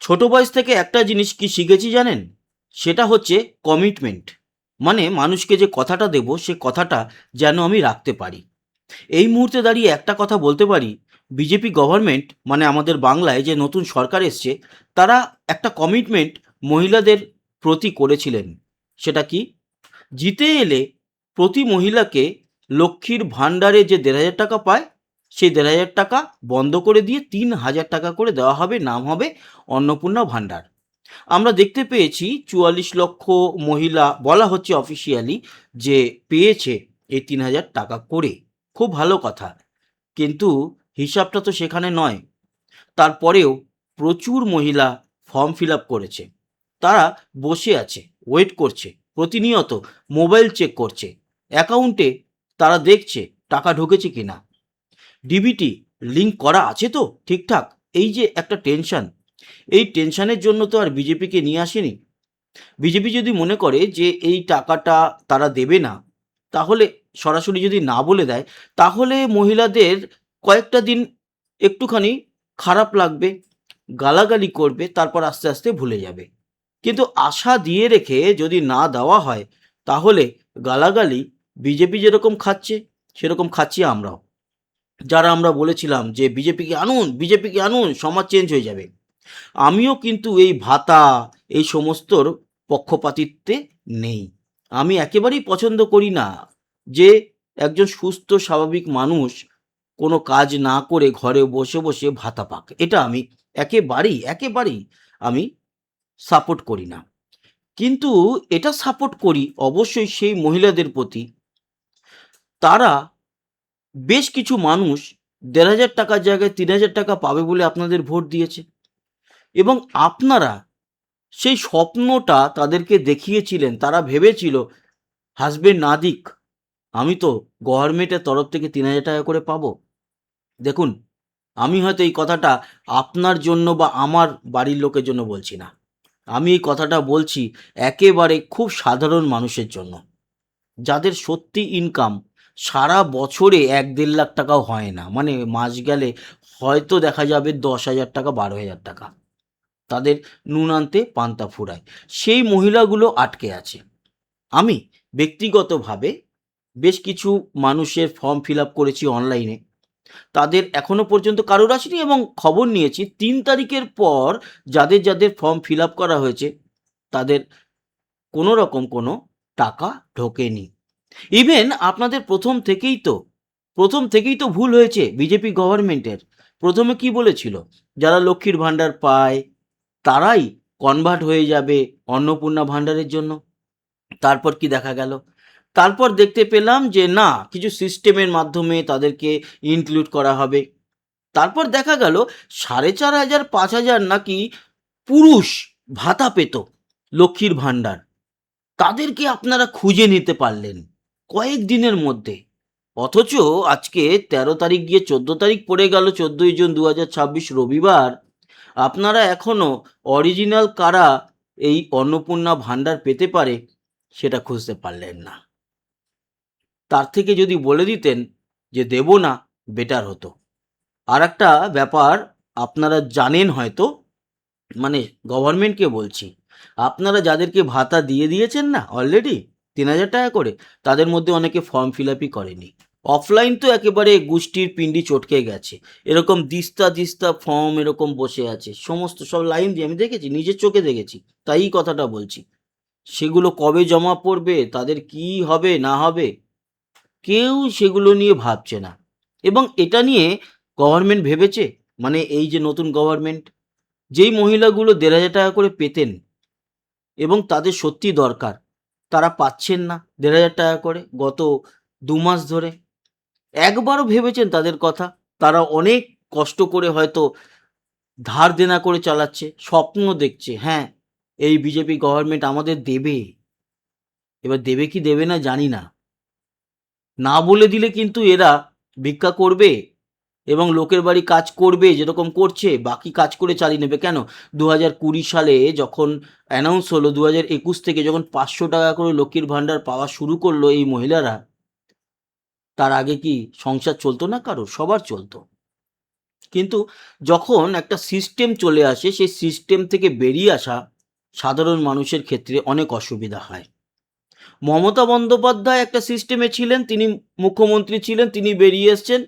ছোট বয়স থেকে একটা জিনিস কি শিখেছি জানেন? সেটা হচ্ছে কমিটমেন্ট। মানে মানুষকে যে কথাটা দেব সে কথাটা যেন আমি রাখতে পারি। এই মুহূর্তে দাঁড়িয়ে একটা কথা বলতে পারি, বিজেপি গভর্নমেন্ট মানে আমাদের বাংলায় যে নতুন সরকার এসছে, তারা একটা কমিটমেন্ট মহিলাদের প্রতি করেছিলেন। সেটা কি? জিতে এলে প্রতি মহিলাকে লক্ষ্মীর ভাণ্ডারে যে ১,৫০০ টাকা পায়, সেই ১,৫০০ টাকা বন্ধ করে দিয়ে ৩,০০০ টাকা করে দেওয়া হবে, নাম হবে অন্নপূর্ণা ভাণ্ডার। আমরা দেখতে পেয়েছি ৪৪ লক্ষ মহিলা বলা হচ্ছে অফিসিয়ালি যে পেয়েছে এই ৩,০০০ টাকা করে। খুব ভালো কথা। কিন্তু হিসাবটা তো সেখানে নয়। তারপরেও প্রচুর মহিলা ফর্ম ফিল আপ করেছে। তারা বসে আছে, ওয়েট করছে, প্রতিনিয়ত মোবাইল চেক করছে, অ্যাকাউন্টে তারা দেখছে টাকা ঢুকেছে কিনা, ডিবিটি লিঙ্ক করা আছে তো ঠিকঠাক। এই যে একটা টেনশন, এই টেনশনের জন্য তো আর বিজেপিকে নিয়ে আসেনি। বিজেপি যদি মনে করে যে এই টাকাটা তারা দেবে না, তাহলে সরাসরি যদি না বলে দেয়, তাহলে মহিলাদের কয়েকটা দিন একটুখানি খারাপ লাগবে, গালাগালি করবে, তারপর আস্তে আস্তে ভুলে যাবে। কিন্তু আশা দিয়ে রেখে যদি না দেওয়া হয়, তাহলে গালাগালি বিজেপি যেরকম খাচ্ছে সেরকম খাচ্ছি আমরাও। যারা আমরা বলেছিলাম যে বিজেপিকে আনুন, বিজেপিকে আনুন, সমাজ চেঞ্জ হয়ে যাবে। আমিও কিন্তু এই ভাতা, এই সমস্তর পক্ষপাতিত্বে নেই। আমি একেবারেই পছন্দ করি না যে একজন সুস্থ স্বাভাবিক মানুষ কোনো কাজ না করে ঘরে বসে বসে ভাতা পাক। এটা আমি একেবারেই আমি সাপোর্ট করি না। কিন্তু এটা সাপোর্ট করি অবশ্যই সেই মহিলাদের প্রতি, তারা বেশ কিছু মানুষ ১,৫০০ টাকার জায়গায় ৩,০০০ টাকা পাবে বলে আপনাদের ভোট দিয়েছে, এবং আপনারা সেই স্বপ্নটা তাদেরকে দেখিয়েছিলেন। তারা ভেবেছিল হাসবেন্ড না দিক, আমি তো গভর্নমেন্টের তরফ থেকে ৩,০০০ টাকা করে পাবো। দেখুন, আমি হয়তো এই কথাটা আপনার জন্য বা আমার বাড়ির লোকের জন্য বলছি না। আমি এই কথাটা বলছি একেবারে খুব সাধারণ মানুষের জন্য, যাদের সত্যি ইনকাম সারা বছরে ১-১.৫ লাখ টাকাও হয় না। মানে মাস গেলে হয়তো দেখা যাবে ১০,০০০ টাকা, ১২,০০০ টাকা। তাদের নুন আনতে পান্তা ফুরায়। সেই মহিলাগুলো আটকে আছে। আমি ব্যক্তিগতভাবে বেশ কিছু মানুষের ফর্ম ফিল আপ করেছি অনলাইনে। তাদের এখনো পর্যন্ত কারোর আসেনি, এবং খবর নিয়েছি ৩ তারিখের পর যাদের ফর্ম ফিল আপ করা হয়েছে, তাদের কোনো রকম কোনো টাকা ঢোকেনি। ইভেন আপনাদের প্রথম থেকেই তো ভুল হয়েছে বিজেপি গভর্নমেন্টের। প্রথমে কি বলেছিল? যারা লক্ষ্মীর ভাণ্ডার পায় তারাই কনভার্ট হয়ে যাবে অন্নপূর্ণা ভাণ্ডারের জন্য। তারপর কি দেখা গেল? তারপর দেখতে পেলাম যে না, কিছু সিস্টেমের মাধ্যমে তাদেরকে ইনক্লুড করা হবে। তারপর দেখা গেল ৪,৫০০ ৫,০০০ নাকি পুরুষ ভাতা পেত লক্ষ্মীর ভাণ্ডার। তাদেরকে আপনারা খুঁজে নিতে পারলেন কয়েকদিনের মধ্যে। অথচ আজকে ১৩ তারিখ গিয়ে ১৪ তারিখ পড়ে গেল, ১৪ই জুন ২০২৬ রবিবার। আপনারা এখনো অরিজিনাল কারা এই অন্নপূর্ণা ভাণ্ডার পেতে পারে সেটা খুঁজতে পারলেন না। তার থেকে যদি বলে দিতেন যে দেব না, বেটার হতো। আর একটা ব্যাপার আপনারা জানেন হয়তো, মানে গভর্নমেন্টকে বলছি, আপনারা যাদেরকে ভাতা দিয়ে দিয়েছেন না অলরেডি ৩,০০০ টাকা করে, তাদের মধ্যে অনেকে ফর্ম ফিল আপই করেনি। অফলাইন তো একেবারে গুষ্টির পিণ্ডি চটকে গেছে। এরকম দিস্তা দিস্তা ফর্ম এরকম বসে আছে, সমস্ত সব লাইন দিয়ে আমি দেখেছি, নিজের চোখে দেখেছি, তাই এই কথাটা বলছি। সেগুলো কবে জমা পড়বে, তাদের কি হবে না হবে, কেউ সেগুলো নিয়ে ভাবছে না। এবং এটা নিয়ে গভর্নমেন্ট ভেবেছে, মানে এই যে নতুন গভর্নমেন্ট, যেই মহিলাগুলো ১,৫০০ টাকা করে পেতেন এবং তাদের সত্যি দরকার, তারা পাচ্ছেন না ১,৫০০ টাকা করে গত ২ মাস ধরে। একবারও ভেবেছেন তাদের কথা? তারা অনেক কষ্ট করে হয়তো ধার দেনা করে চালাচ্ছে, স্বপ্ন দেখছে, হ্যাঁ এই বিজেপি গভর্নমেন্ট আমাদের দেবে। এবার দেবে কি দেবে না জানি না। না বলে দিলে কিন্তু এরা ভিক্ষা করবে এবং লোকের বাড়ি কাজ করবে, যেরকম করছে বাকি কাজ করে চালিয়ে নেবে। কেন? ২০২০ সালে যখন অ্যানাউন্স হলো, ২০২১ থেকে যখন ৫০০ টাকা করে লক্ষ্মীর ভাণ্ডার পাওয়া শুরু করলো এই মহিলারা, তার আগে কি সংসার চলতো না কারো? সবার চলতো। কিন্তু যখন একটা সিস্টেম চলে আসে, সেই সিস্টেম থেকে বেরিয়ে আসা সাধারণ মানুষের ক্ষেত্রে অনেক অসুবিধা হয়। মমতা বন্দ্যোপাধ্যায় একটা সিস্টেমে ছিলেন, তিনি মুখ্যমন্ত্রী ছিলেন, তিনি বেরিয়ে এসছেন।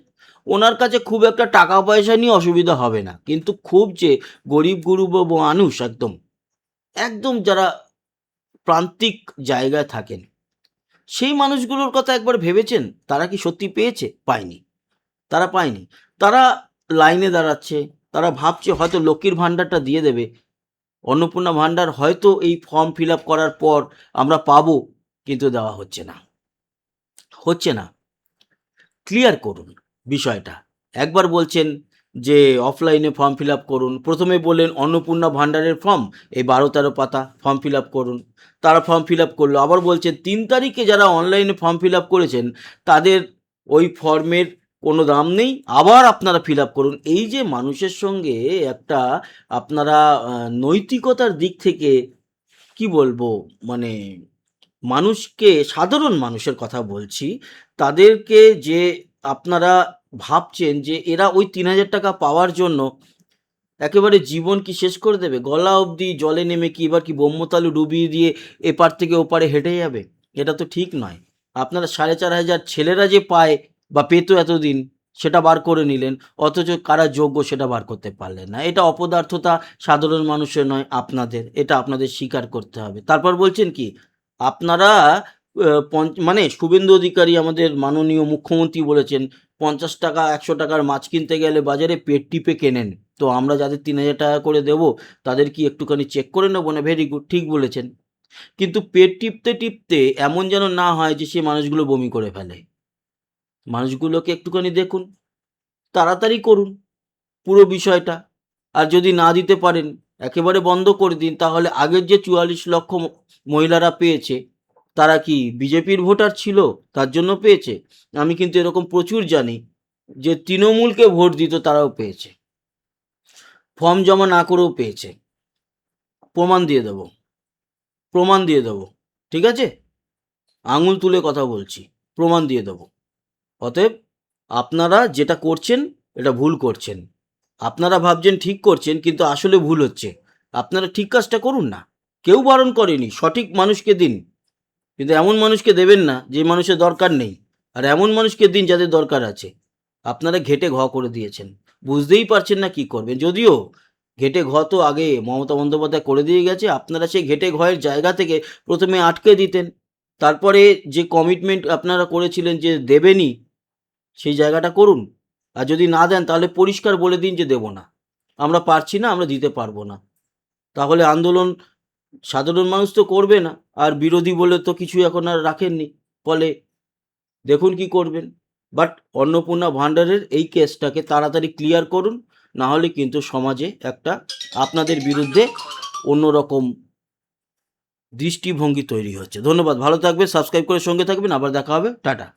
ওনার কাছে খুব একটা টাকা পয়সা নিয়ে অসুবিধা হবে না, কিন্তু খুব যে গরিব গুরুব মানুষ, একদম একদম যারা প্রান্তিক জায়গায় থাকেন, সেই মানুষগুলোর কথা একবার ভেবেছেন? তারা কি সত্যি পেয়েছে? পায়নি। তারা পায়নি। তারা লাইনে দাঁড়াচ্ছে, তারা ভাবছে হয়তো লক্ষ্মীর ভাণ্ডারটা দিয়ে দেবে, অন্নপূর্ণা ভাণ্ডার হয়তো এই ফর্ম ফিল আপ করার পর আমরা পাবো, কিন্তু দেওয়া হচ্ছে না, হচ্ছে না। ক্লিয়ার করুন বিষয়টা। একবার বলছেন যে অফলাইনে ফর্ম ফিল আপ করুন, প্রথমে বললেন অন্নপূর্ণা ভাণ্ডারের ফর্ম, এই ১২-১৩ পাতা ফর্ম ফিল আপ করুন। তারা ফর্ম ফিল আপ করলো, আবার বলছেন ৩ তারিখে যারা অনলাইনে ফর্ম ফিল আপ করেছেন তাদের ওই ফর্মের কোনো দাম নেই, আবার আপনারা ফিল আপ করুন। এই যে মানুষের সঙ্গে একটা আপনারা নৈতিকতার দিক থেকে কি বলবো, মানে মানুষকে, সাধারণ মানুষের কথা বলছি, তাদেরকে যে আপনারা ভাবছেন যে এরা ওই ৩,০০০ টাকা পাওয়ার জন্য একেবারে জীবন কি শেষ করে দেবে? গলা অবধি জলে নেমে কি এবার কি ব্রহ্মতালু ডুবিয়ে দিয়ে এপার থেকে ওপারে হেঁটে যাবে? এটা তো ঠিক নয়। আপনারা ৪,৫০০ ছেলেরা যে পায় বা পেত এতদিন, সেটা বার করে নিলেন। অথচ কারা যোগ্য সেটা বার করতে পারলেন না। এটা অপদার্থতা সাধারণ মানুষের নয়, আপনাদের। এটা আপনাদের স্বীকার করতে হবে। তারপর বলছেন কি? আপনারা মানে শুভেন্দু অধিকারী আমাদের মাননীয় মুখ্যমন্ত্রী বলেছেন, ৳৫০ ৳১০০ র মাছ কিনতে গেলে বাজারে পেট টিপে কেনেন। তো আমরা যাদের ৩,০০০ টাকা করে দেবো, তাদের কি একটুখানি চেক করে নেবো না? ভেরি গুড, ঠিক বলেছেন। কিন্তু পেট টিপতে, টিপতে এমন যেন না হয় যে সে মানুষগুলো বমি করে ফেলে। মানুষগুলোকে একটুখানি দেখুন, তাড়াতাড়ি করুন পুরো বিষয়টা। আর যদি না দিতে পারেন, একেবারে বন্ধ করে দিন। তাহলে আগের যে ৪৪ লক্ষ মহিলারা পেয়েছে, তারা কি বিজেপির ভোটার ছিল? তার জন্য পেয়েছে? আমি কিন্তু এরকম প্রচুর জানি যে তৃণমূলকে ভোট দিত, তারাও পেয়েছে। ফর্ম জমা না করেও পেয়েছে। প্রমাণ দিয়ে দেবো, প্রমাণ দিয়ে দেবো। ঠিক আছে? আঙুল তুলে কথা বলছি, প্রমাণ দিয়ে দেবো। অতএব আপনারা যেটা করছেন, এটা ভুল করছেন। আপনারা ভাবছেন ঠিক করছেন, কিন্তু আসলে ভুল হচ্ছে। আপনারা ঠিক কাজটা করুন না। কেউ বারণ করেনি, সঠিক মানুষকে দিন। কিন্তু এমন মানুষকে দেবেন না যে মানুষের দরকার নেই, আর এমন মানুষকে দিন যাদের দরকার আছে। আপনারা ঘেটে ঘ করে দিয়েছেন, বুঝতেই পারছেন না কি করবেন। যদিও ঘেটে ঘ তো আগে মমতা বন্দ্যোপাধ্যায় করে দিয়ে গেছে, আপনারা সেই ঘেটে ঘয়ের জায়গা থেকে প্রথমে আটকে দিতেন, তারপরে যে কমিটমেন্ট আপনারা করেছিলেন যে দেবেনই, সেই জায়গাটা করুন। আর যদি না দেন তাহলে পরিষ্কার বলে দিন যে দেব না, আমরা পারছি না, আমরা দিতে পারবো না। তাহলে আন্দোলন সাধারণ মানুষ তো করবে না, আর বিরোধী বলে তো কিছু এখন আর রাখেননি। ফলে দেখুন কি করবেন। বাট অন্নপূর্ণা ভাণ্ডারের এই কেসটাকে তাড়াতাড়ি ক্লিয়ার করুন, না হলে কিন্তু সমাজে একটা আপনাদের বিরুদ্ধে অন্যরকম দৃষ্টিভঙ্গি তৈরি হচ্ছে। ধন্যবাদ, ভালো থাকবেন, সাবস্ক্রাইব করে সঙ্গে থাকবেন, আবার দেখা হবে, টাটা।